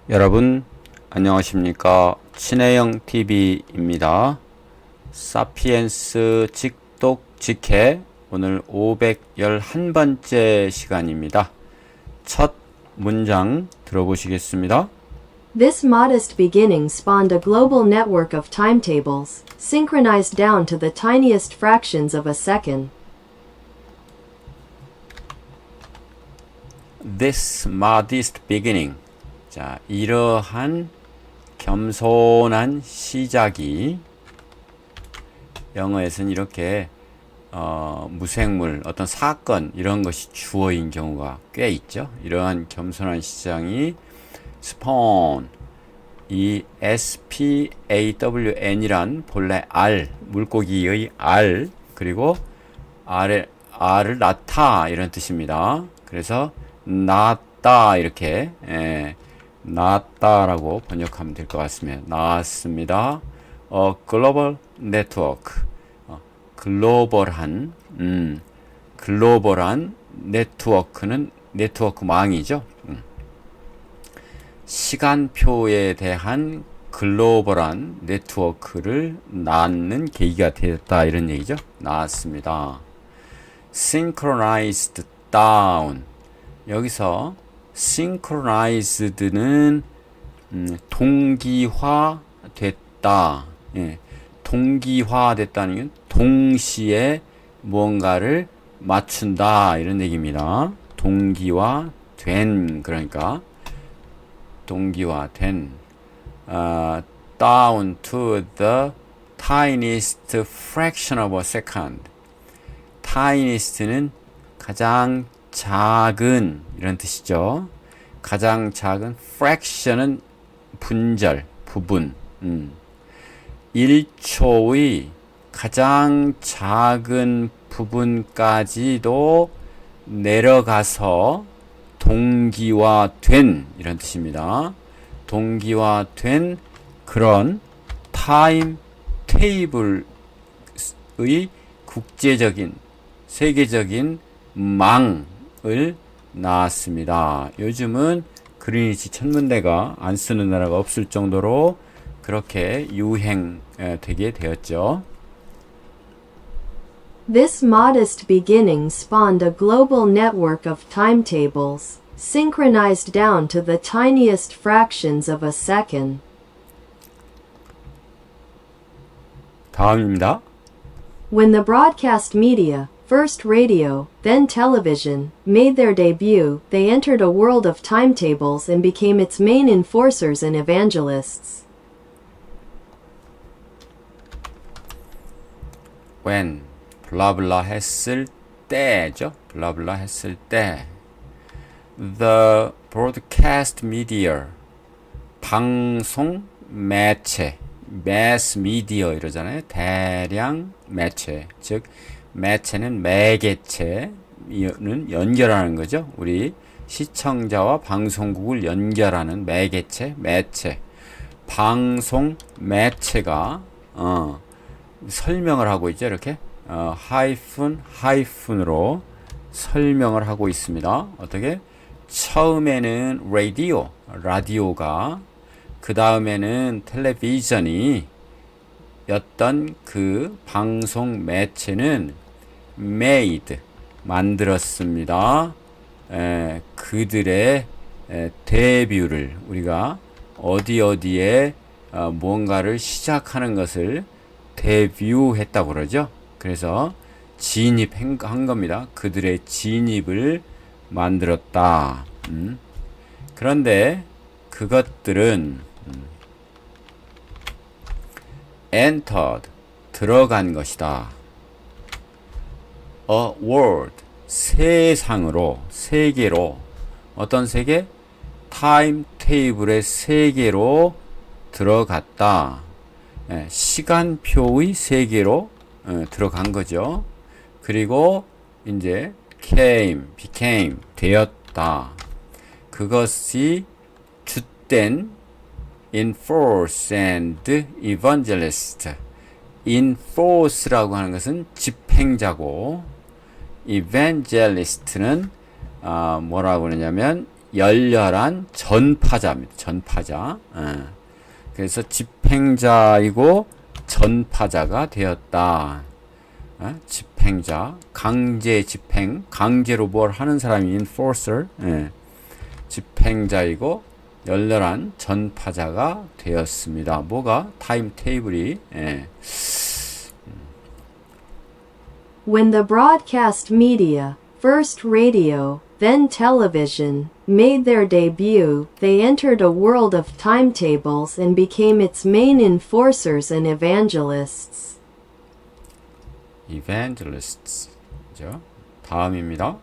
여러분 안녕하십니까? 친해영 TV입니다. 사피엔스 직독 직해 오늘 511번째 시간입니다. 첫 문장 들어보시겠습니다. This modest beginning spawned a global network of timetables, synchronized down to the tiniest fractions of a second. This modest beginning. 자, 이러한 겸손한 시작이 영어에서는 이렇게 무생물, 어떤 사건 이런 것이 주어인 경우가 꽤 있죠. 이러한 겸손한 시장이 spawn, 이 SPAWN이란 본래 R, 물고기의 R, 그리고 R을 낳다 이런 뜻입니다. 그래서 낳았다 이렇게 낳았다라고 번역하면 될 것 같습니다. 낳았습니다. 글로벌 네트워크, 글로벌한 네트워크는 네트워크망이죠. 시간표에 대한 글로벌한 네트워크를 낳는 계기가 되었다 이런 얘기죠. 낳았습니다. synchronized down. 여기서 synchronized는 동기화됐다. 예, 동기화됐다는 건 동시에 무언가를 맞춘다 이런 얘기입니다. 동기화된, 그러니까 동기화된 down to the tiniest fraction of a second. tiniest는 가장 작은 이런 뜻이죠. 가장 작은 fraction은 분절, 부분. 1초의 가장 작은 부분까지도 내려가서 동기화된 이런 뜻입니다. 동기화된 그런 타임 테이블의 국제적인 세계적인 망을 낳았습니다. 요즘은 그리니치 천문대가 안 쓰는 나라가 없을 정도로 그렇게 유행되게 되었죠. This modest beginning spawned a global network of timetables, synchronized down to the tiniest fractions of a second. 다음입니다. When the broadcast media, first radio, then television, made their debut, they entered a world of timetables and became its main enforcers and evangelists. when 블라블라 했을 때죠. 블라블라 했을 때 the broadcast media 방송 매체 mass media 이러잖아요. 대량 매체, 즉 매체는 매개체는 연결하는 거죠. 우리 시청자와 방송국을 연결하는 매개체, 매체. 방송 매체가 설명을 하고 있죠. 이렇게 하이픈으로 설명을 하고 있습니다. 어떻게? 처음에는 라디오가, 그 다음에는 텔레비전이 였던 그 방송 매체는 만들었습니다. 그들의 데뷔를, 우리가 어디에 뭔가를 시작하는 것을 데뷔했다고 그러죠. 그래서 진입한 겁니다. 그들의 진입을 만들었다. 그런데 그것들은 entered, 들어간 것이다. a world, 세상으로, 세계로. 어떤 세계? 타임 테이블의 세계로 들어갔다. 시간표의 세계로 들어간 거죠. 그리고 이제 became, 되었다. 그것이 주된 enforce and evangelist. enforce라고 하는 것은 집행자고, evangelist는 뭐라고 그러냐면 열렬한 전파자입니다. 전파자. 그래서 집행자이고 전파자가 되었다. 집행자, 강제 집행, 강제로 뭘 하는 사람이 enforcer, 집행자이고 열렬한 전파자가 되었습니다. 뭐가? 타임 테이블이. When the broadcast media, first radio, then television, made their debut, they entered a world of timetables and became its main enforcers and evangelists. evangelists.죠. 다음입니다.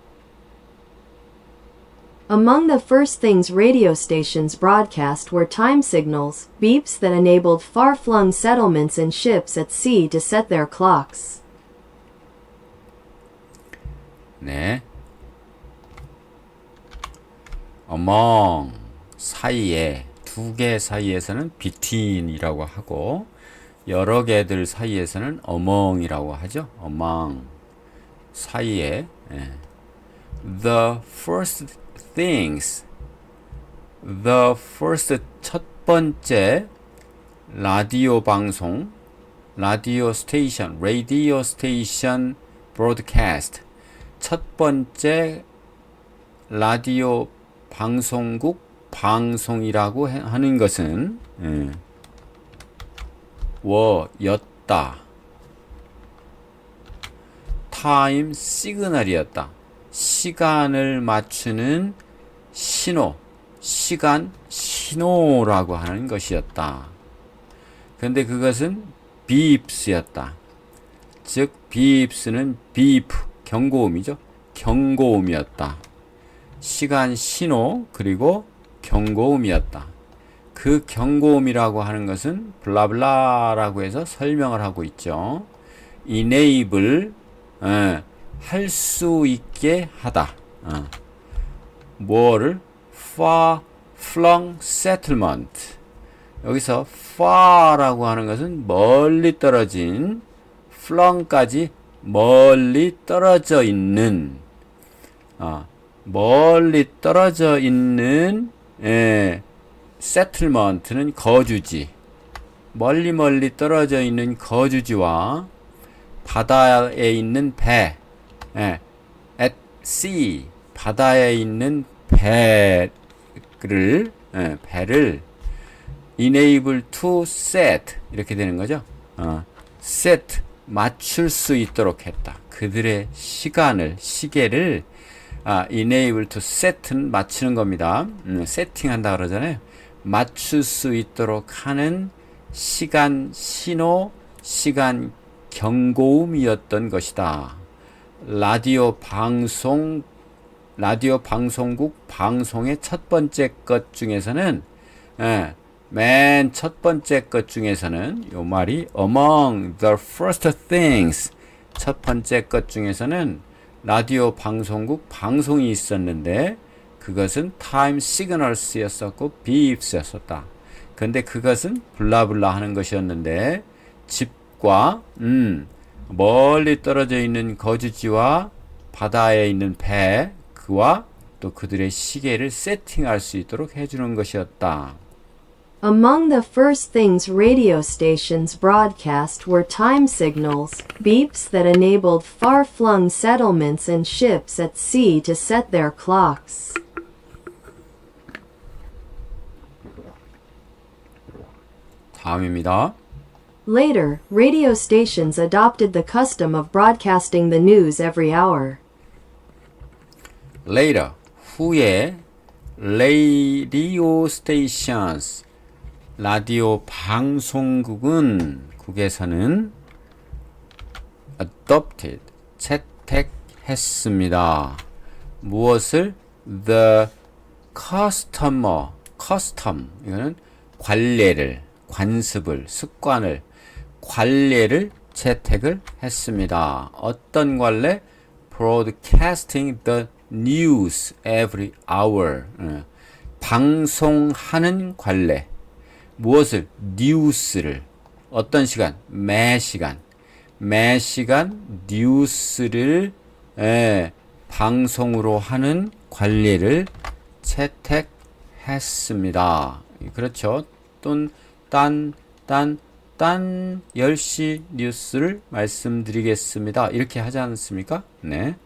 Among the first things radio stations broadcast were time signals, beeps that enabled far-flung settlements and ships at sea to set their clocks. 네. among 사이에 두 개 사이에서는 between이라고 하고 여러 개들 사이에서는 among이라고 하죠. among 사이에 the first things the first 첫 번째 라디오 방송 라디오 스테이션 radio station broadcast 첫 번째 라디오 방송국 방송이라고 하는 것은 였다. 타임 시그널이었다. 시간을 맞추는 신호, 시간 신호라고 하는 것이었다. 그런데 그것은 beeps였다. 즉 beeps는 beep, 경고음이죠. 경고음이었다. 시간 신호 그리고 경고음이었다. 그 경고음이라고 하는 것은 블라블라라고 해서 설명을 하고 있죠. enable 할 수 있게 하다. 뭐를 far-flung settlement 여기서 far라고 하는 것은 멀리 떨어진 flung까지 멀리 떨어져 있는 멀리 떨어져 있는 settlement는 거주지 멀리 떨어져 있는 거주지와 바다에 있는 배 at sea 바다에 있는 배를 enable to set 이렇게 되는 거죠. set 맞출 수 있도록 했다. 그들의 시계를 enable to set는 맞추는 겁니다. 세팅한다 그러잖아요. 맞출 수 있도록 하는 시간 신호, 시간 경고음이었던 것이다. 라디오 방송국 방송의 첫 번째 것 중에서는 맨 첫 번째 것 중에서는 요 말이 among the first things 첫 번째 것 중에서는 라디오 방송국 방송이 있었는데 그것은 타임 시그널스였었고 beeps였었다. 근데 그것은 블라블라 하는 것이었는데 집과 멀리 떨어져 있는 거주지와 바다에 있는 배 그와 또 그들의 시계를 세팅할 수 있도록 해주는 것이었다. Among the first things radio stations broadcast were time signals, beeps that enabled far-flung settlements and ships at sea to set their clocks. 다음입니다. Later, radio stations adopted the custom of broadcasting the news every hour. Later, 후에 radio stations, 라디오 방송국에서는 adopted, 채택했습니다. 무엇을? The custom, 이거는 관례를, 관습을, 습관을, 관례를 채택을 했습니다. 어떤 관례? Broadcasting the news every hour. 방송하는 관례. 무엇을? 뉴스를. 어떤 시간? 매 시간 뉴스를 방송으로 하는 관례를 채택했습니다. 그렇죠. 딴 10시 뉴스를 말씀드리겠습니다. 이렇게 하지 않습니까? 네.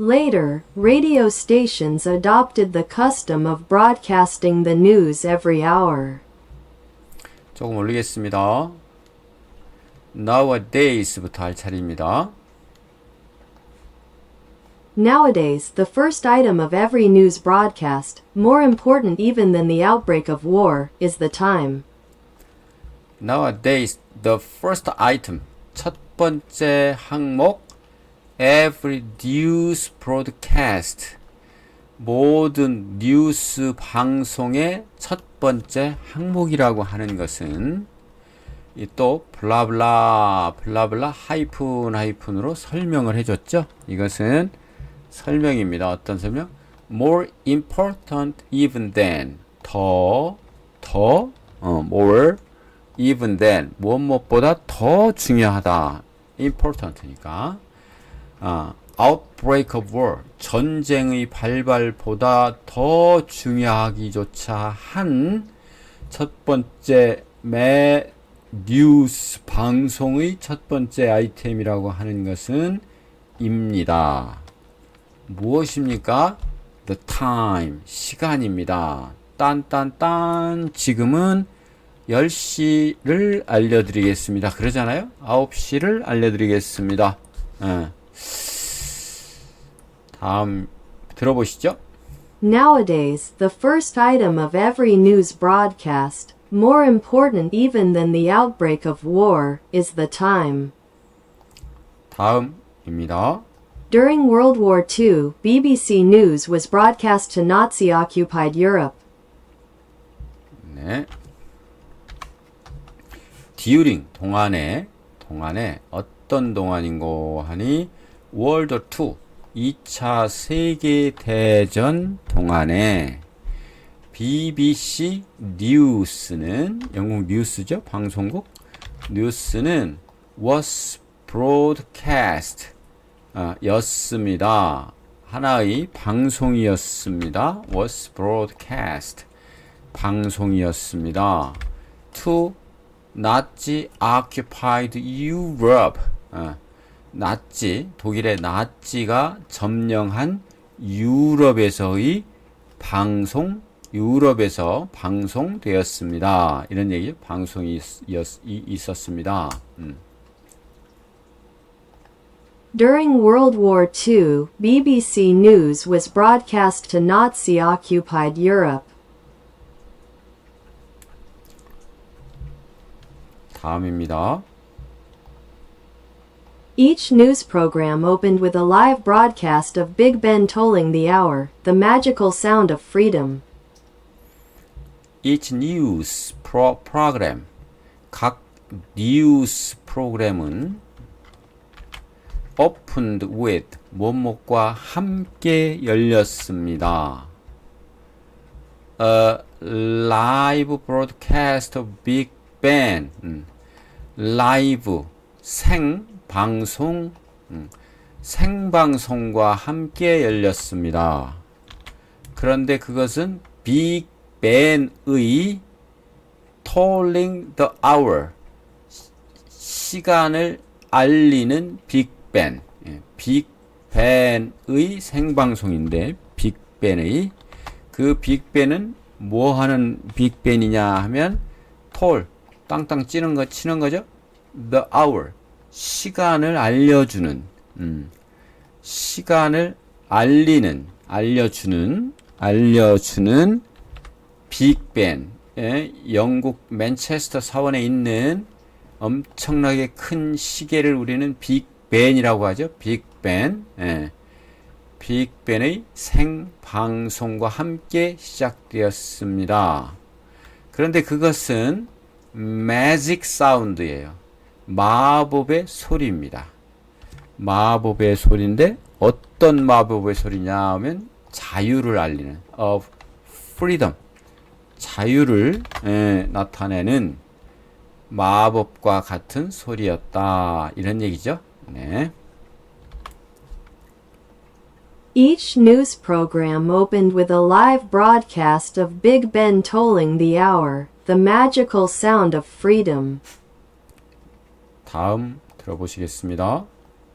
Later, radio stations adopted the custom of broadcasting the news every hour. 조금 올리겠습니다. Nowadays부터 할 차례입니다. Nowadays, the first item of every news broadcast, more important even than the outbreak of war, is the time. Nowadays, the first item, 첫 번째 항목, every news broadcast, 모든 뉴스 방송의 첫 번째 항목이라고 하는 것은 이 또 블라블라 하이픈으로 설명을 해줬죠. 이것은 설명입니다. 어떤 설명? More important even than, more even than, 무엇보다 더 중요하다. important니까. outbreak of war, 전쟁의 발발보다 더 중요하기조차 한 첫 번째 뉴스 방송의 첫 번째 아이템이라고 하는 것은 입니다. 무엇입니까? The time, 시간입니다. 지금은 10시를 알려드리겠습니다. 그러잖아요? 9시를 알려드리겠습니다. 다음 들어보시죠. Nowadays, the first item of every news broadcast, more important even than the outbreak of war, is the time. 다음입니다. During World War II, BBC News was broadcast to Nazi-occupied Europe. 네. During, 동안에 어떤 동안인고 하니 World War II, 2차 세계대전 동안에 BBC 뉴스는, 영국 뉴스죠, 방송국. 뉴스는 was broadcast, 였습니다. 하나의 방송이었습니다. was broadcast, 방송이었습니다. to Nazi occupied Europe, 독일의 나치가 점령한 유럽에서의 유럽에서 방송되었습니다. 이런 얘기죠. 방송이 있었습니다. During World War II, BBC News was broadcast to Nazi-occupied Europe. 다음입니다. Each news program opened with a live broadcast of Big Ben tolling the hour, the magical sound of freedom. Each news program, 각 뉴스 프로그램은 opened with, 뭐뭐과 함께 열렸습니다. A live broadcast of Big Ben, 라이브, 생방송, 생방송과 함께 열렸습니다. 그런데 그것은 빅벤의 tolling the hour, 시간을 알리는 빅벤, 빅벤의 생방송인데, 빅벤의, 그 빅벤은 뭐 하는 빅벤이냐 하면 톨, 땅땅 치는 거죠. The hour, 시간을 알려주는, 시간을 알려주는 빅벤, 영국 맨체스터 사원에 있는 엄청나게 큰 시계를 우리는 빅벤이라고 하죠. 빅벤, 빅벤의 생방송과 함께 시작되었습니다. 그런데 그것은 매직 사운드예요. 마법의 소리입니다. 마법의 소리인데 어떤 마법의 소리냐 하면 자유를 알리는 of freedom, 자유를 나타내는 마법과 같은 소리였다. 이런 얘기죠. 네. Each news program opened with a live broadcast of Big Ben tolling the hour, the magical sound of freedom. 다음 들어보시겠습니다.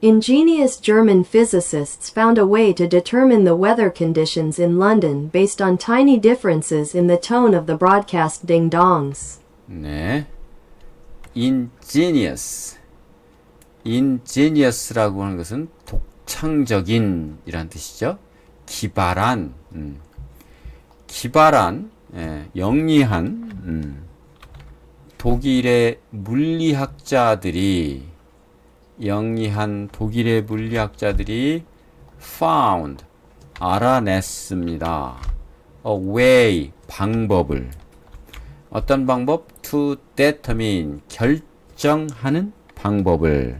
Ingenious German physicists found a way to determine the weather conditions in London based on tiny differences in the tone of the broadcast ding-dongs. 네. ingenious. ingenious라고 하는 것은 독창적인 이란 뜻이죠. 기발한, 기발한, 영리한, 독일의 물리학자들이 found, 알아냈습니다. a way, 방법을. 어떤 방법? to determine, 결정하는 방법을.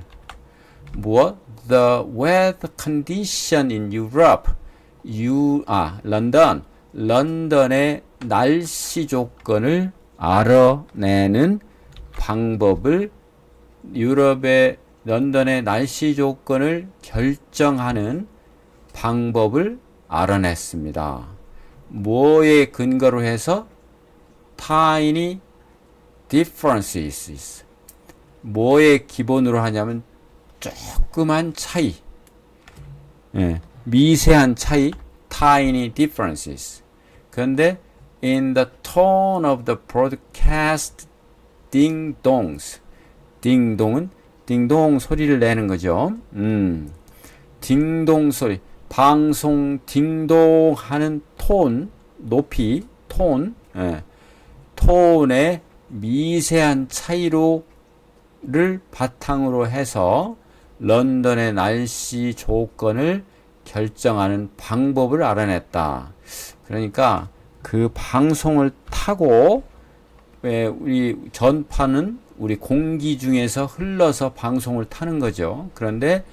무엇? The weather condition in Europe. 런던의 날씨 조건을 알아내는 방법을 런던의 날씨 조건을 결정하는 방법을 알아냈습니다. 뭐에 근거로 해서? tiny differences. 뭐에 기본으로 하냐면 조그만 차이, 미세한 차이, tiny differences. 그런데 in the tone of the broadcast ding-dongs. 딩동은 딩동 소리를 내는 거죠. 딩동 소리. 방송 딩동 하는 톤, 높이, 톤의 미세한 차이를 바탕으로 해서 런던의 날씨 조건을 결정하는 방법을 알아냈다. 그러니까 그 방송을 타고 우리 전파는 우리 공기 중에서 흘러서 방송을 타는 거죠. 그런데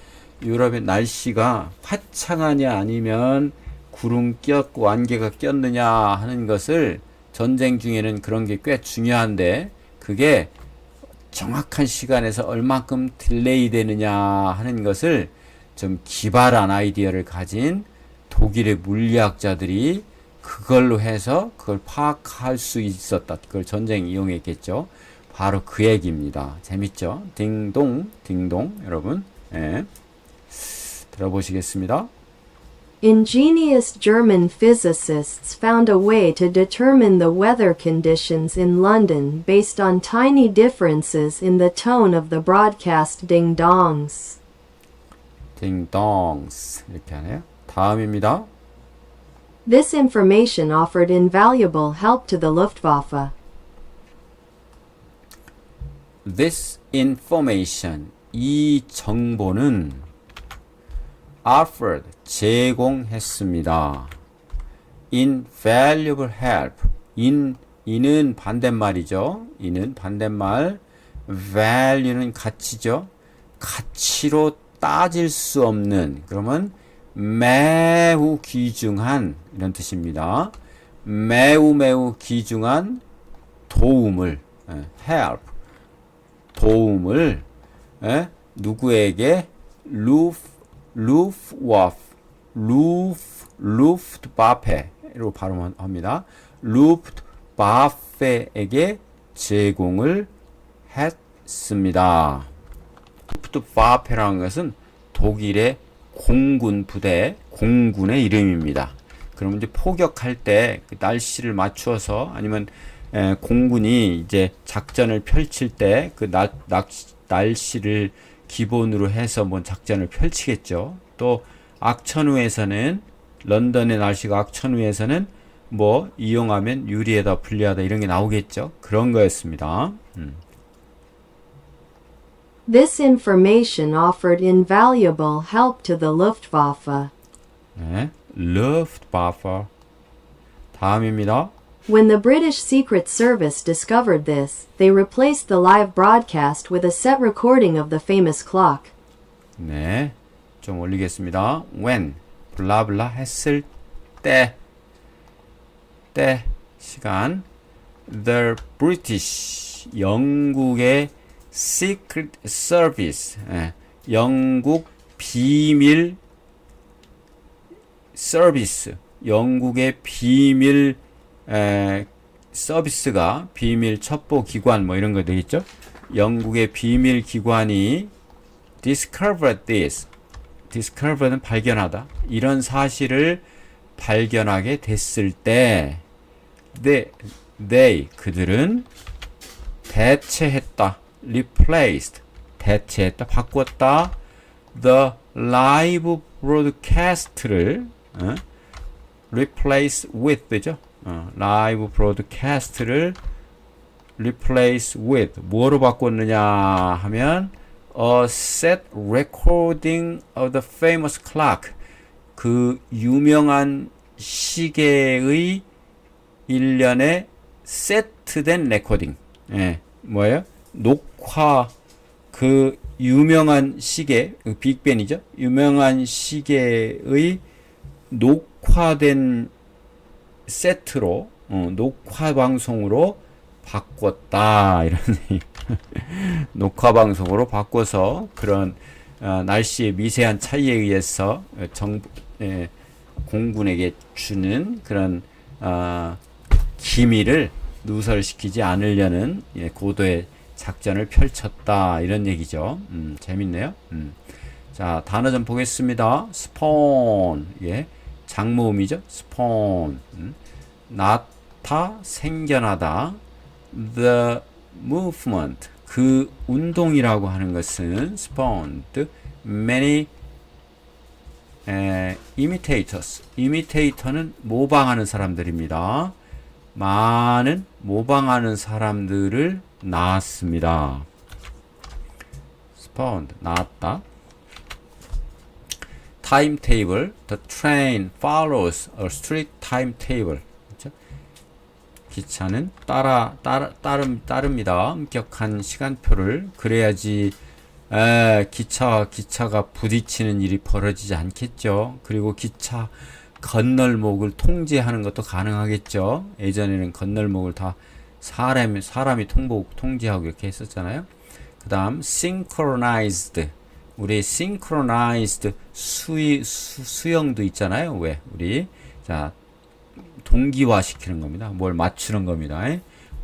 유럽의 날씨가 화창하냐 아니면 구름 꼈고 안개가 꼈느냐 하는 것을 전쟁 중에는 그런 게 꽤 중요한데 그게 정확한 시간에서 얼마큼 딜레이 되느냐 하는 것을 좀 기발한 아이디어를 가진 독일의 물리학자들이 그걸로 해서 그걸 파악할 수 있었다. 그걸 전쟁 이용했겠죠. 바로 그 얘기입니다. 재밌죠? 딩동, 딩동, 여러분. 들어보시겠습니다. Ingenious German physicists found a way to determine the weather conditions in London based on tiny differences in the tone of the broadcast ding-dongs. ding-dongs 이렇게 하네요. 다음입니다. This information offered invaluable help to the Luftwaffe. This information, 이 정보는 offered, 제공했습니다. invaluable help, 이는 반대말이죠. 이는 반대말, value는 가치죠. 가치로 따질 수 없는, 그러면 매우 귀중한 이런 뜻입니다. 매우 귀중한 도움을, help, 도움을 누구에게? 루프트와페로 발음합니다. 루프트와페에게 제공을 했습니다. 루프트와페라는 것은 독일의 공군 부대, 공군의 이름입니다. 그러면 이제 포격할 때 그 날씨를 맞추어서 아니면 공군이 이제 작전을 펼칠 때 그 날씨를 기본으로 해서 뭐 작전을 펼치겠죠. 또 악천후에서는 런던의 날씨가 악천후에서는 뭐 이용하면 유리하다 불리하다 이런 게 나오겠죠. 그런 거였습니다. This information offered invaluable help to the Luftwaffe. 네, Luftwaffe. 다음입니다. When the British Secret Service discovered this, they replaced the live broadcast with a set recording of the famous clock. 네, 좀 올리겠습니다. When, 블라블라 했을 때, 시간. The British, 영국의 Secret Service, 영국 비밀 서비스, 영국의 비밀 서비스가 비밀 첩보 기관 뭐 이런 거 되겠죠? 영국의 비밀 기관이 discovered this. discover는 발견하다. 이런 사실을 발견하게 됐을 때 they 그들은 대체했다. replaced 대체했다. 바꿨다. the live broadcast를 replace with죠. live broadcast를 replace with 뭐로 바꿨느냐 하면 a set recording of the famous clock 그 유명한 시계의 일련의 세트된 레코딩. 예, 뭐예요? 녹화 그 유명한 시계 빅벤이죠. 유명한 시계의 녹화된 세트로 녹화 방송으로 바꿨다 이런 녹화 방송으로 바꿔서 그런 날씨의 미세한 차이에 의해서 공군에게 주는 그런 기밀을 누설시키지 않으려는 고도의 작전을 펼쳤다 이런 얘기죠. 재밌네요. 자, 단어 좀 보겠습니다. spawn 예, 장모음이죠. spawn 나타 생겨나다. the movement 그 운동이라고 하는 것은 spawned many imitators imitator는 모방하는 사람들입니다. 많은 모방하는 사람들을 낳았습니다. spawned 낳았다. timetable the train follows a strict timetable 기차는 따릅니다. 엄격한 시간표를. 그래야지 기차가 부딪히는 일이 벌어지지 않겠죠. 그리고 기차 건널목을 통제하는 것도 가능하겠죠. 예전에는 건널목을 다 사람이 통제하고 이렇게 했었잖아요. 그 다음 synchronized 우리 synchronized 수영도 있잖아요. 왜 우리 자 동기화 시키는 겁니다. 뭘 맞추는 겁니다.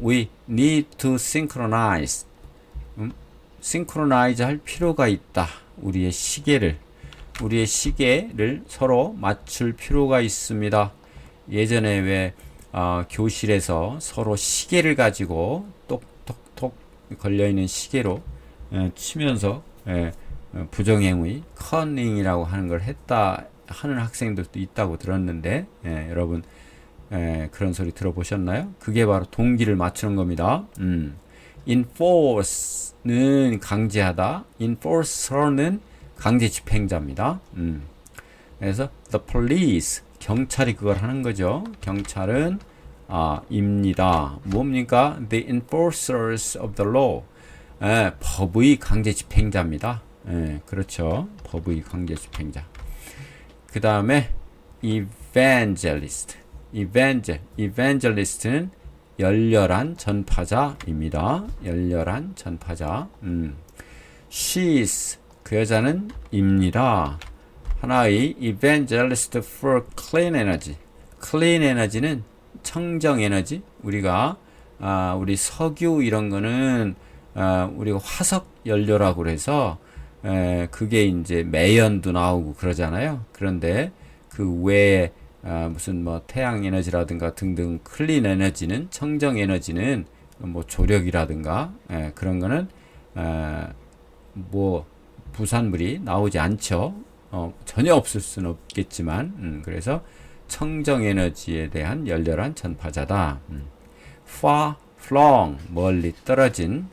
We need to synchronize. synchronize 할 필요가 있다. 우리의 시계를 서로 맞출 필요가 있습니다. 예전에 왜 교실에서 서로 시계를 가지고 똑똑똑 걸려있는 시계로 치면서 부정행위, 커닝이라고 하는 걸 했다 하는 학생들도 있다고 들었는데 여러분 그런 소리 들어보셨나요? 그게 바로 동기를 맞추는 겁니다. enforce는 강제하다, enforcer는 강제 집행자입니다. 그래서 the police 경찰이 그걸 하는 거죠. 경찰은 입니다. 뭡니까? The enforcers of the law 법의 강제 집행자입니다. 그렇죠. 법의 강제 집행자. 그 다음에 evangelist는 열렬한 전파자입니다. 열렬한 전파자. she's 그 여자는 입니다. 하나의 evangelist for clean energy. clean energy는 청정 에너지. 우리가 우리 석유 이런 거는 우리가 화석 연료라고 그래서 그게 이제 매연도 나오고 그러잖아요. 그런데 그 외에 무슨 뭐 태양 에너지라든가 등등 클린 에너지는 청정 에너지는 뭐 조력이라든가 그런 거는 뭐 부산물이 나오지 않죠. 전혀 없을 수는 없겠지만 그래서 청정 에너지에 대한 열렬한 전파자다. far flung 멀리 떨어진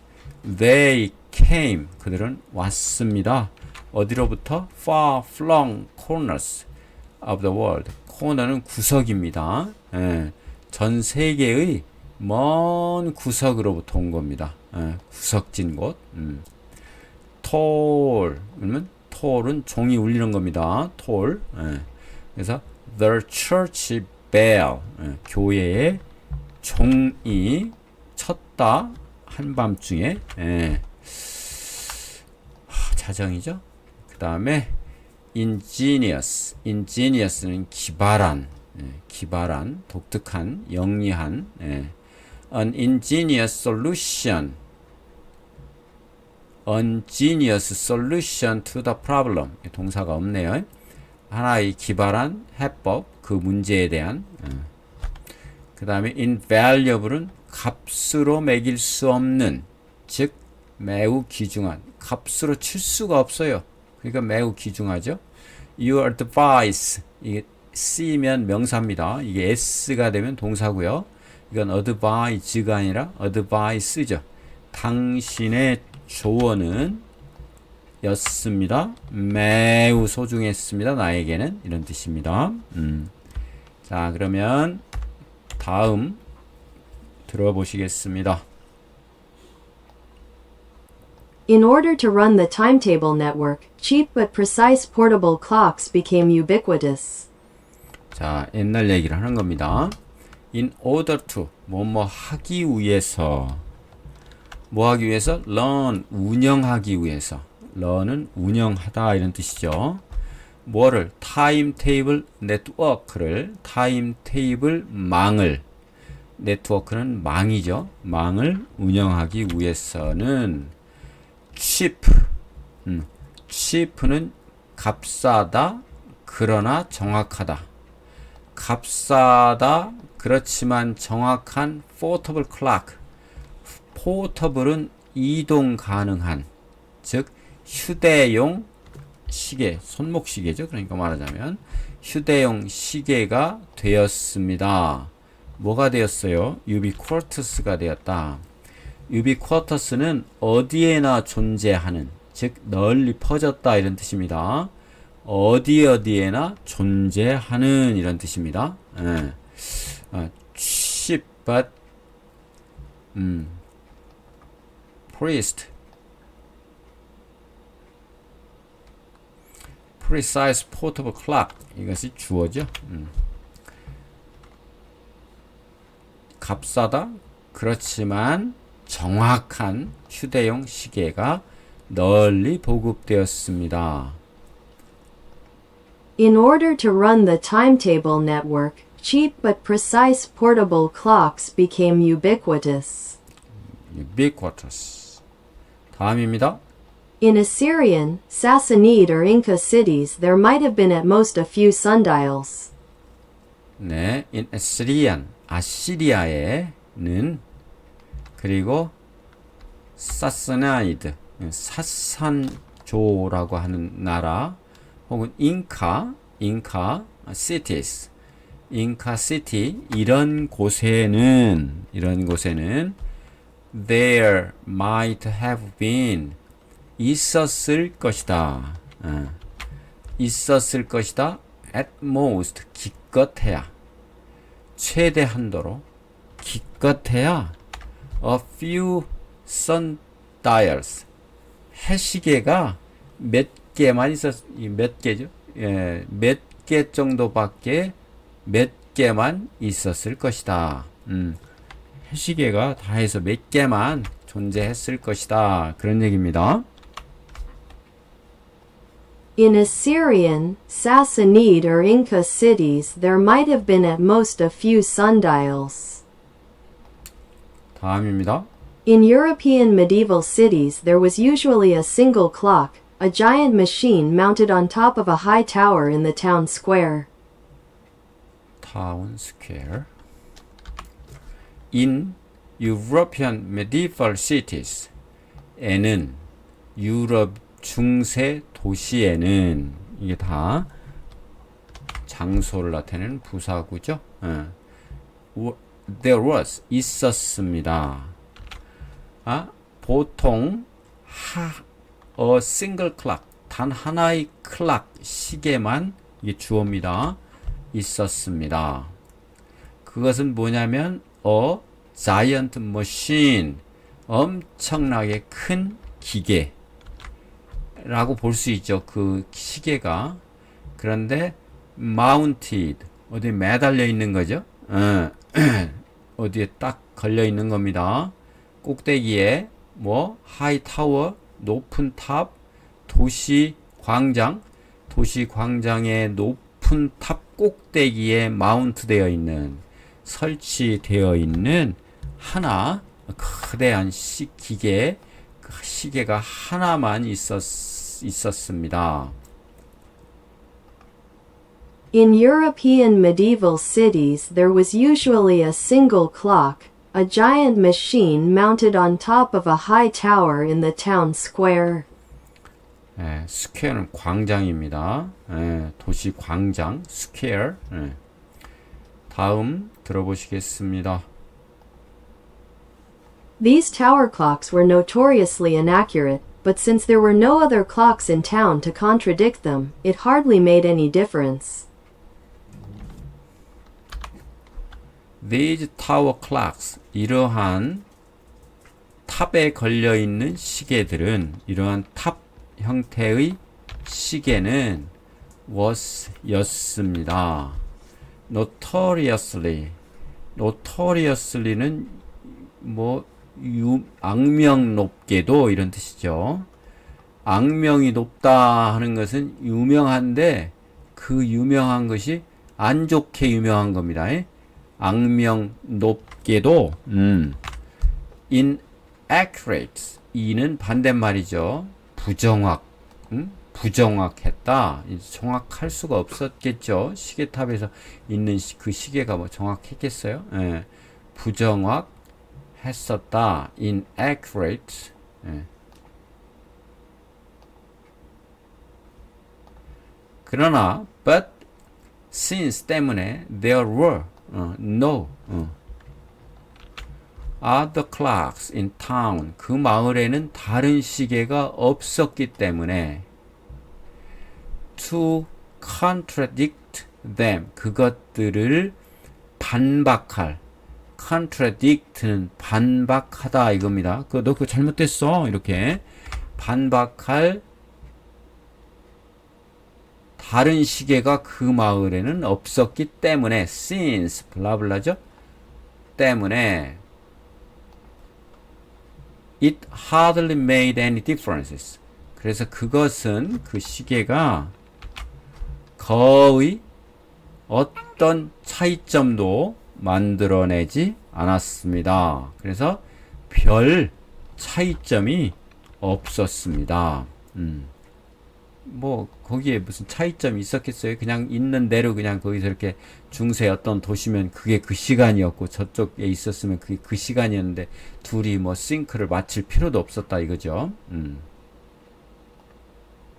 they came 그들은 왔습니다. 어디로부터? far flung corners of the world 코너는 구석입니다. 전 세계의 먼 구석으로부터 온 겁니다. 구석진 곳. toll 그러면 toll은 종이 울리는 겁니다. toll. 그래서 the church bell 교회의 종이 쳤다 한밤중에 자정이죠. 그 다음에 ingenious. ingenious는 기발한, 기발한, 독특한, 영리한. an ingenious solution. ingenious solution to the problem. 동사가 없네요. 하나의 기발한 해법, 그 문제에 대한. 그 다음에 invaluable은 값으로 매길 수 없는, 즉 매우 귀중한, 값으로 칠 수가 없어요. 그러니까 매우 귀중하죠. Your advice, 이게 C면 명사입니다. 이게 S가 되면 동사고요. 이건 advise가 아니라 advice죠. 당신의 조언은 였습니다. 매우 소중했습니다. 나에게는. 이런 뜻입니다. 자, 그러면 다음 들어보시겠습니다. In order to run the timetable network, cheap but precise portable clocks became ubiquitous. 자, 옛날 얘기를 하는 겁니다. In order to, 뭐뭐 하기 위해서, 뭐 하기 위해서? run, 운영하기 위해서. run은 운영하다 이런 뜻이죠. 뭐를? 타임테이블 네트워크를, 타임테이블 망을, 네트워크는 망이죠. 망을 운영하기 위해서는 cheap, cheap는 값싸다, 그러나 정확하다. 값싸다, 그렇지만 정확한 portable clock. portable은 이동 가능한, 즉 휴대용 시계, 손목 시계죠. 그러니까 말하자면 휴대용 시계가 되었습니다. 뭐가 되었어요? ubiquitous가 되었다. ubiquitous는 어디에나 존재하는, 즉 널리 퍼졌다 이런 뜻입니다. 어디에나 존재하는 이런 뜻입니다. cheap but precise portable clock, 이것이 주어죠. 값싸다, 그렇지만 정확한 휴대용 시계가 널리 보급되었습니다. In order to run the timetable network, cheap but precise portable clocks became ubiquitous. ubiquitous. 다음입니다. In Assyrian, Sassanid or Inca cities, there might have been at most a few sundials. 네, in Assyrian, 아시리아에는, 그리고 사스나이드, 사산조라고 하는 나라, 혹은 잉카 cities, 잉카 시티, 이런 곳에는 there might have been, 있었을 것이다. 있었을 것이다. at most, 기껏해야, 최대한도로, 기껏해야 a few sundials, 해시계가 몇 개만 몇 개죠? 예, 몇 개 정도밖에, 몇 개만 있었을 것이다. 해시계가 다 해서 몇 개만 존재했을 것이다. 그런 얘기입니다. In Assyrian, Sassanid or Inca cities, there might have been at most a few sundials. 다음입니다. In European medieval cities, there was usually a single clock, a giant machine mounted on top of a high tower in the town square. Town square. In European medieval cities, 에는 유럽 중세 도시에는, 이게 다 장소를 나타내는 부사구죠. There was, 있었습니다. 보통 a single clock, 단 하나의 클락, 시계만, 이게 주어입니다. 있었습니다. 그것은 뭐냐면 a giant machine, 엄청나게 큰 기계 라고 볼 수 있죠. 그 시계가. 그런데 mounted, 어디에 매달려 있는 거죠. 어디에 딱 걸려 있는 겁니다. 꼭대기에 뭐 하이 타워, 높은 탑, 도시 광장, 도시 광장의 높은 탑 꼭대기에 마운트되어 있는, 설치되어 있는 하나 거대한 기계, 시계가 하나만 있었습니다. In European medieval cities there was usually a single clock, a giant machine mounted on top of a high tower in the town square. 스퀘어는 광장입니다. 도시 광장, 스퀘어. 다음 들어보시겠습니다. These tower clocks were notoriously inaccurate, but since there were no other clocks in town to contradict them, it hardly made any difference. These tower clocks, 이러한 탑에 걸려있는 시계들은, 이러한 탑 형태의 시계는 was 였습니다. notoriously는 악명 높게도 이런 뜻이죠. 악명이 높다 하는 것은 유명한데 그 유명한 것이 안 좋게 유명한 겁니다. 악명 높게도 inaccurate, 이는 반대말이죠. 부정확했다. 정확할 수가 없었겠죠. 시계탑에서 있는 그 시계가 뭐 정확했겠어요? 부정확했었다. inaccurate. 그러나 but since 때문에 there were no other clocks in town, 그 마을에는 다른 시계가 없었기 때문에 to contradict them, 그것들을 반박할, contradict는 반박하다 이겁니다. 너 그거 잘못됐어 이렇게 반박할 다른 시계가 그 마을에는 없었기 때문에 since 블라블라죠. 때문에 it hardly made any differences. 그래서 그것은 그 시계가 거의 어떤 차이점도 만들어내지 않았습니다. 그래서 별 차이점이 없었습니다. 뭐 거기에 무슨 차이점이 있었겠어요? 그냥 있는 대로 그냥 거기서 이렇게 중세 어떤 도시면 그게 그 시간이었고 저쪽에 있었으면 그게 그 시간이었는데 둘이 뭐 싱크를 맞출 필요도 없었다 이거죠.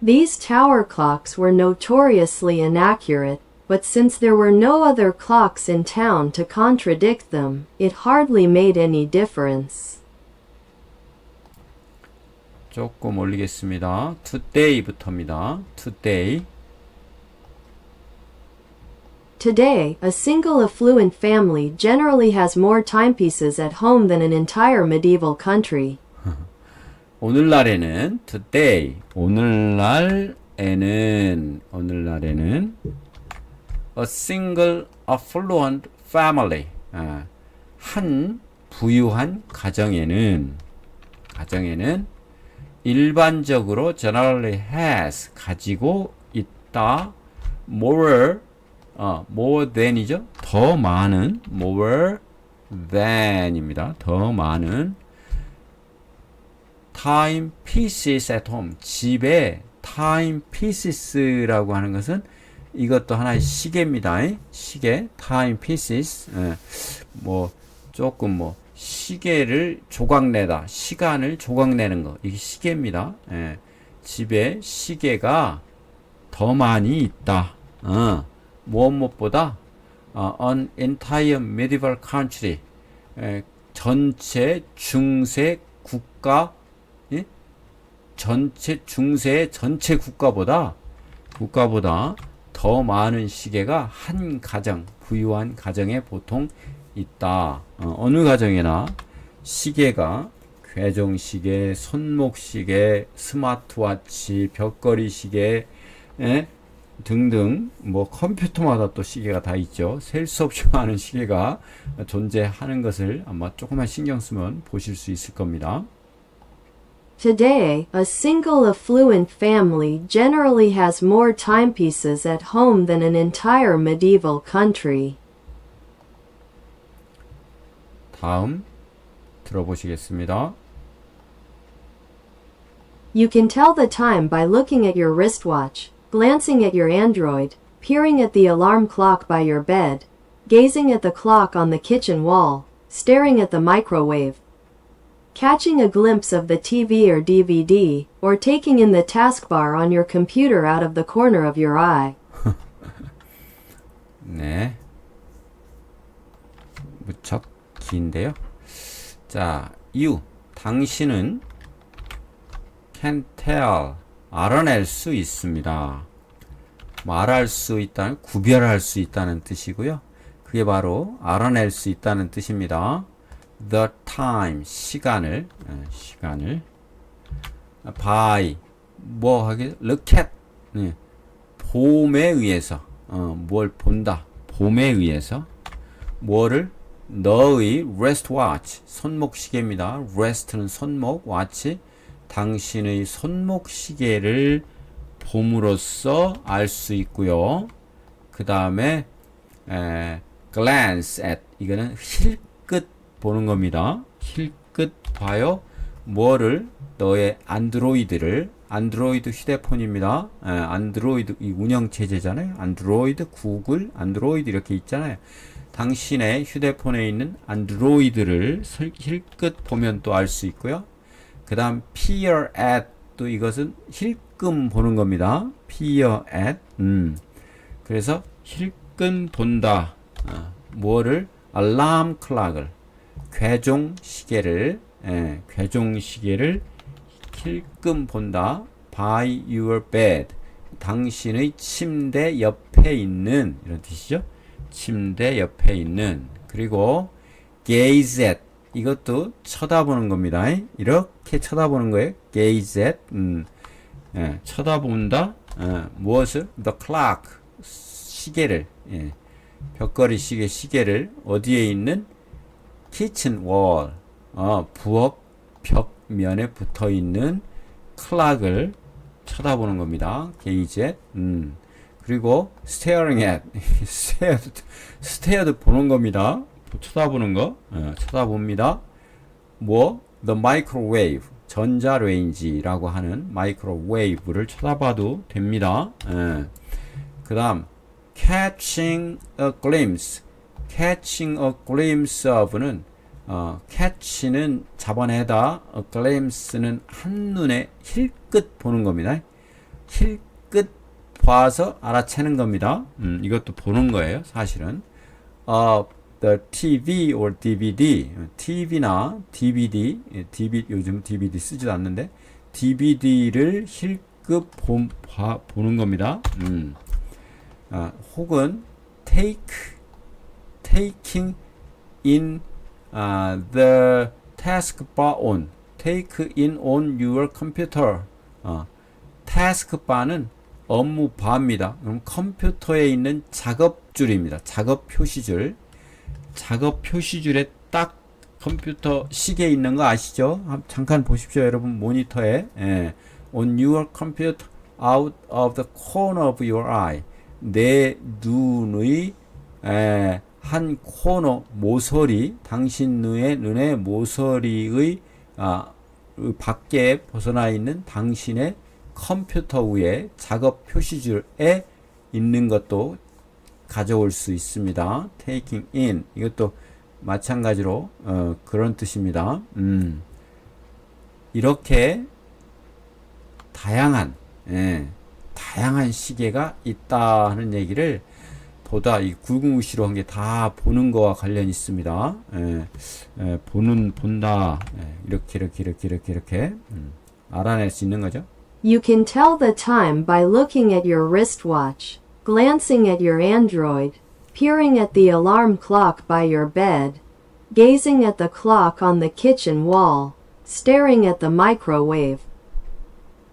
These tower clocks were notoriously inaccurate, but since there were no other clocks in town to contradict them, it hardly made any difference. 조금 올리겠습니다. today부터입니다. today. Today, a single affluent family generally has more timepieces at home than an entire medieval country. 오늘날에는 today, 오늘날에는 a single affluent family, 한 부유한 가정에는 일반적으로 generally has, 가지고 있다, more than이죠. 더 많은, more than입니다. 더 많은 time pieces at home, 집에 time pieces라고 하는 것은 이것도 하나의 시계입니다. 시계, time pieces. 조금 시계를 조각내다, 시간을 조각내는 거, 이게 시계입니다. 집에 시계가 더 많이 있다. 무엇보다 an entire medieval country, 전체 중세 국가, 전체 국가보다 더 많은 시계가 한 가정, 부유한 가정에 보통 있다. 어느 가정에나 시계가 괴종시계, 손목시계, 스마트워치, 벽걸이 시계 등등 컴퓨터마다 또 시계가 다 있죠. 셀 수 없이 많은 시계가 존재하는 것을 아마 조금만 신경 쓰면 보실 수 있을 겁니다. Today, a single affluent family generally has more timepieces at home than an entire medieval country. 다음 들어보시겠습니다. You can tell the time by looking at your wristwatch, glancing at your Android, peering at the alarm clock by your bed, gazing at the clock on the kitchen wall, staring at the microwave, catching a glimpse of the TV or DVD, or taking in the taskbar on your computer out of the corner of your eye. 네. 무척 긴데요. 자, you. 당신은 can tell. 알아낼 수 있습니다. 말할 수 있다는, 구별할 수 있다는 뜻이고요. 그게 바로 알아낼 수 있다는 뜻입니다. The time, 시간을 by, 뭐 하게, look at, 봄에 의해서, 뭘 본다, 봄에 의해서, 뭐를, 너의 wristwatch, 손목시계입니다. wrist는 손목, watch, 당신의 손목시계를 봄으로써 알 수 있고요. 그 다음에, glance at, 이거는 힐끗 보는 겁니다. 힐끗 봐요. 뭐를? 너의 안드로이드 휴대폰입니다. 안드로이드 이 운영체제잖아요. 안드로이드, 구글, 안드로이드 이렇게 있잖아요. 당신의 휴대폰에 있는 안드로이드를 힐끗 보면 또 알 수 있고요. 그 다음 peer at, 또 이것은 힐끔 보는 겁니다. peer at. 그래서 힐끔 본다. 뭐를? 알람 클락을, 괴종시계를 힐끔 본다. by your bed, 당신의 침대 옆에 있는, 이런 뜻이죠. 침대 옆에 있는. 그리고 gaze at, 이것도 쳐다보는 겁니다. 이렇게 쳐다보는 거예요. gaze at. 쳐다본다. 무엇을? the clock, 시계를, 벽걸이 시계를 어디에 있는? kitchen wall, 부엌 벽면에 붙어 있는 클락을 쳐다보는 겁니다. gaze at. 그리고 staring at, stared 보는 겁니다. 쳐다보는 거, 쳐다봅니다. 뭐? the microwave, 전자레인지라고 하는 마이크로웨이브를 쳐다봐도 됩니다. 그 다음 catching a glimpse, catching a glimpse of는 catch는 잡아내다, a glimpse는 한눈에 힐끗 보는 겁니다. 힐끗 봐서 알아채는 겁니다. 이것도 보는 거예요, 사실은. The TV or DVD, TV나 DVD, 요즘 DVD 쓰지도 않는데 DVD를 힐끗 보는 겁니다. 혹은 taking in the taskbar on, take in on your computer. taskbar는 업무 바입니다. 그럼 컴퓨터에 있는 작업줄입니다. 작업 표시줄. 작업 표시줄에 딱 컴퓨터 시계에 있는 거 아시죠? 잠깐 보십시오, 여러분. 모니터에. On your computer, out of the corner of your eye. 내 눈의 한 코너, 모서리, 당신 눈의 모서리의 밖에 벗어나 있는 당신의 컴퓨터 위에 작업 표시줄에 있는 것도 가져올 수 있습니다. taking in, 이것도 마찬가지로 그런 뜻입니다. 이렇게 다양한 시계가 있다 하는 얘기를 보다 이 굵은글씨로 한 게 다 보는 거와 관련이 있습니다. 본다, 이렇게 알아낼 수 있는 거죠. You can tell the time by looking at your wristwatch, glancing at your Android, peering at the alarm clock by your bed, gazing at the clock on the kitchen wall, staring at the microwave,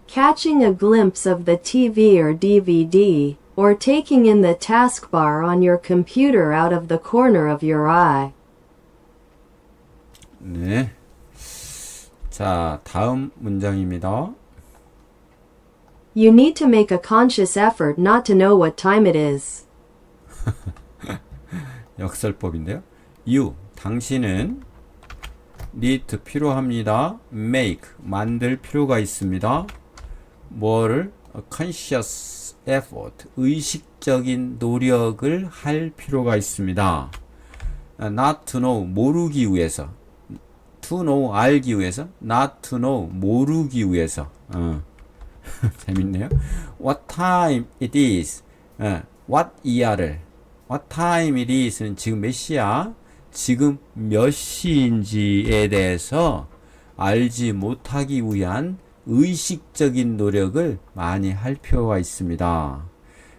catching a glimpse of the TV or DVD, or taking in the taskbar on your computer out of the corner of your eye. 네. 자, 다음 문장입니다. You need to make a conscious effort not to know what time it is. 역설법인데요. You, 당신은 need 필요합니다. make, 만들 필요가 있습니다. 뭐를? A conscious effort, 의식적인 노력을 할 필요가 있습니다. Not to know, 모르기 위해서. To know, 알기 위해서. Not to know, 모르기 위해서. 재밌네요. What time it is. what 이하를. What time it is는 지금 몇 시야? 지금 몇 시인지에 대해서 알지 못하기 위한 의식적인 노력을 많이 할 필요가 있습니다.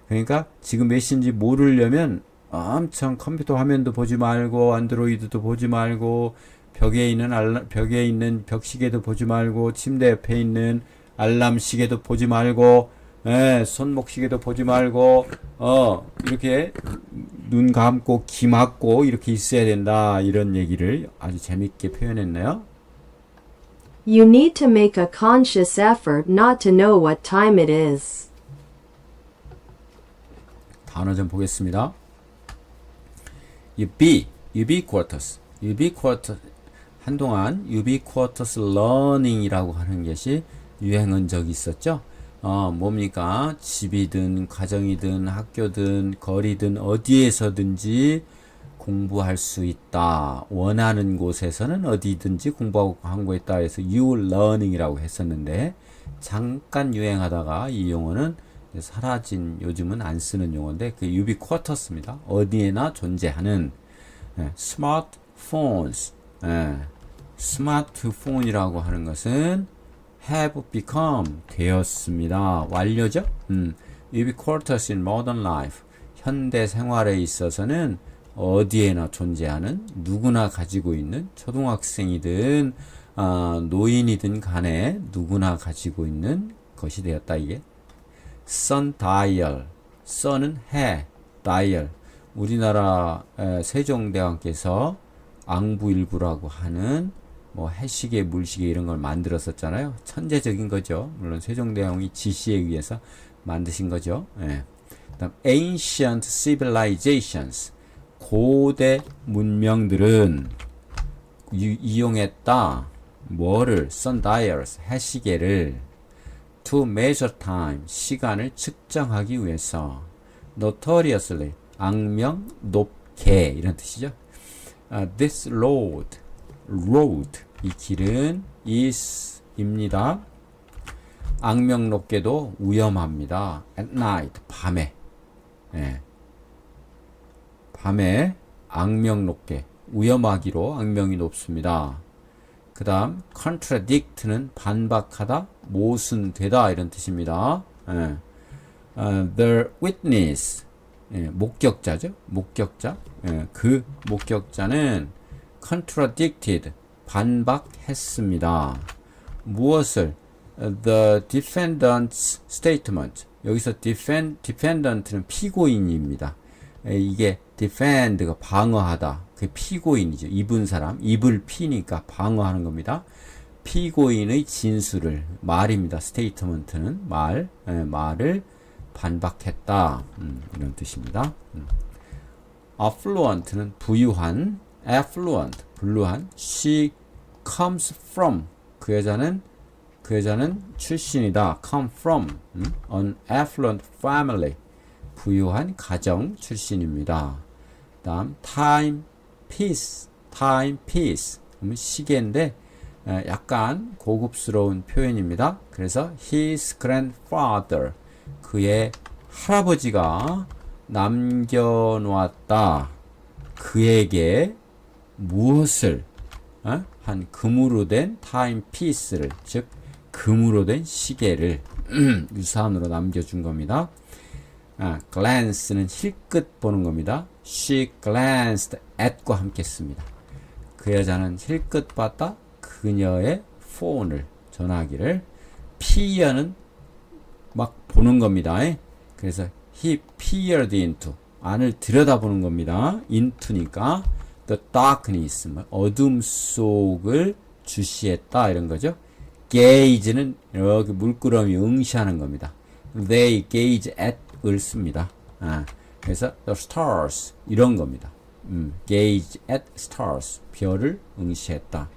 그러니까 지금 몇 시인지 모르려면 엄청 컴퓨터 화면도 보지 말고 안드로이드도 보지 말고 벽에 있는 벽시계도 보지 말고 침대 옆에 있는 알람 시계도 보지 말고 손목시계도 보지 말고 이렇게 눈 감고 귀 막고 이렇게 있어야 된다. 이런 얘기를 아주 재밌게 표현했네요. You need to make a conscious effort not to know what time it is. 단어 좀 보겠습니다. ubiquitous. 한동안 ubiquitous learning이라고 하는 것이 유행한 적이 있었죠. 뭡니까? 집이든 가정이든 학교든 거리든 어디에서든지 공부할 수 있다. 원하는 곳에서는 어디든지 공부하고 한거있다 해서 ulearning이라고 했었는데 잠깐 유행하다가 이 용어는 사라진, 요즘은 안 쓰는 용어인데 그 ubiquitous입니다. 어디에나 존재하는 smartphones. 스마트폰이라고 하는 것은 have become 되었습니다. 완료죠? ubiquitous in modern life. 현대 생활에 있어서는 어디에나 존재하는, 누구나 가지고 있는, 초등학생이든 노인이든 간에 누구나 가지고 있는 것이 되었다. 이게 sundial. sun은 해, dial. 우리나라 세종대왕께서 앙부일부라고 하는 뭐 해시계, 물시계 이런 걸 만들었었잖아요. 천재적인 거죠. 물론 세종대왕이 지시에 의해서 만드신 거죠. 그다음 ancient civilizations. 고대 문명들은 이용했다. 뭐를? sundials, 해시계를 to measure time, 시간을 측정하기 위해서. notoriously, 악명 높게 이런 뜻이죠. this road, 이 길은 is 입니다. 악명 높게도 위험합니다. at night, 밤에. 밤에 악명 높게, 위험하기로 악명이 높습니다. 그 다음 contradict는 반박하다, 모순되다 이런 뜻입니다. the witness, 목격자죠. 목격자. 그 목격자는 contradicted, 반박했습니다. 무엇을? the defendant's statement. 여기서 defendant는 피고인입니다. 이게 defend가 방어하다. 그 피고인이죠. 입은 사람, 입을 피니까 방어하는 겁니다. 피고인의 진술을, 말입니다. statement는 말을 반박했다. 이런 뜻입니다. affluent는 부유한, affluent, 불루한. she comes from, 그 여자는 출신이다. come from, an affluent family, 부유한 가정 출신입니다. 다음 timepiece. 그러면 시계인데 약간 고급스러운 표현입니다. 그래서 his grandfather, 그의 할아버지가 남겨놓았다. 그에게 무엇을? 한 금으로 된 타임피스를, 즉 금으로 된 시계를 유산으로 남겨준 겁니다. glance는 힐끗 보는 겁니다. She glanced at과 함께 씁니다. 그 여자는 힐끗 봤다. 그녀의 폰을, 전화기를. peer는 막 보는 겁니다. 그래서 he peered into, 안을 들여다보는 겁니다. into니까 the darkness, 어둠 속을 주시했다 이런 거죠. gaze는 여기 물끄러미 응시하는 겁니다. They gaze at을 씁니다. 그래서 the stars 이런 겁니다. gaze at stars 별을 응시했다.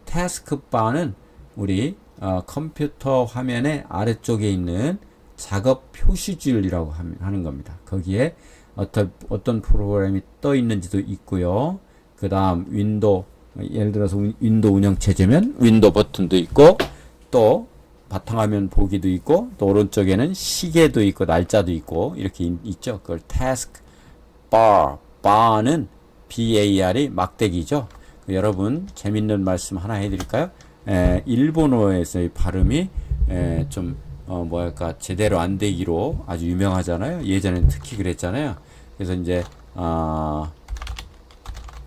taskbar는 우리 컴퓨터 화면의 아래쪽에 있는 작업 표시줄이라고 하는 겁니다. 거기에 어떤 프로그램이 떠 있는지도 있고요. 그 다음 윈도우, 예를 들어서 윈도우 운영체제면 윈도우 버튼도 있고, 또 바탕화면 보기도 있고, 또 오른쪽에는 시계도 있고 날짜도 있고 이렇게 있죠. 그걸 task bar, bar는 bar이 막대기죠. 여러분 재밌는 말씀 하나 해드릴까요? 일본어에서의 발음이 좀 뭐랄까 제대로 안 되기로 아주 유명하잖아요. 예전에는 특히 그랬잖아요. 그래서 이제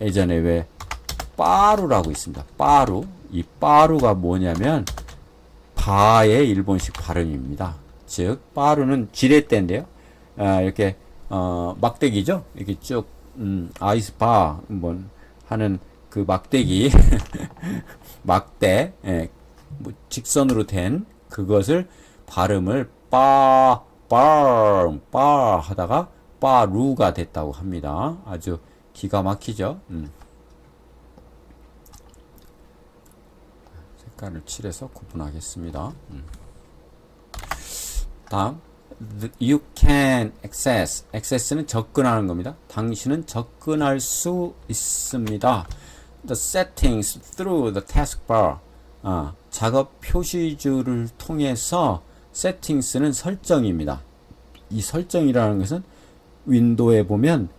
예전에 왜 빠루라고 있습니다. 빠루. 이 빠루가 뭐냐면 바의 일본식 발음입니다. 즉 빠루는 지렛대인데요. 이렇게 막대기죠. 이렇게 쭉 아이스바 뭐 하는 그 막대기 막대 뭐 직선으로 된 그것을 발음을 빠 하다가 빠루가 됐다고 합니다. 아주 기가 막히죠. 색깔을 칠해서 구분하겠습니다. 다음 you can access는 접근하는 겁니다. 당신은 접근할 수 있습니다. The settings through the taskbar 작업 표시줄을 통해서 settings는 설정입니다. 이 설정이라는 것은 윈도우에 보면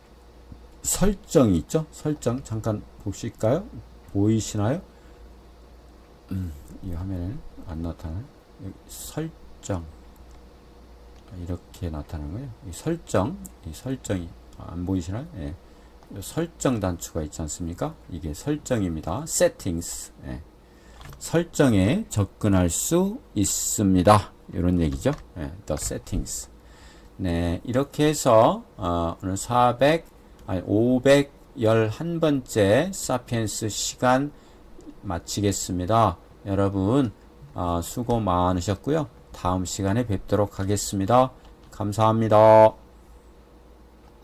설정이 있죠. 설정 잠깐 보실까요? 보이시나요? 이 화면에는 안 나타나요. 설정 이렇게 나타나는 거예요. 이 설정이 안 보이시나요? 예. 설정 단추가 있지 않습니까? 이게 설정입니다. settings. 예. 설정에 접근할 수 있습니다. 이런 얘기죠. 예. the settings. 네, 이렇게 해서 오늘 511번째 사피엔스 시간 마치겠습니다. 여러분 수고 많으셨고요. 다음 시간에 뵙도록 하겠습니다. 감사합니다.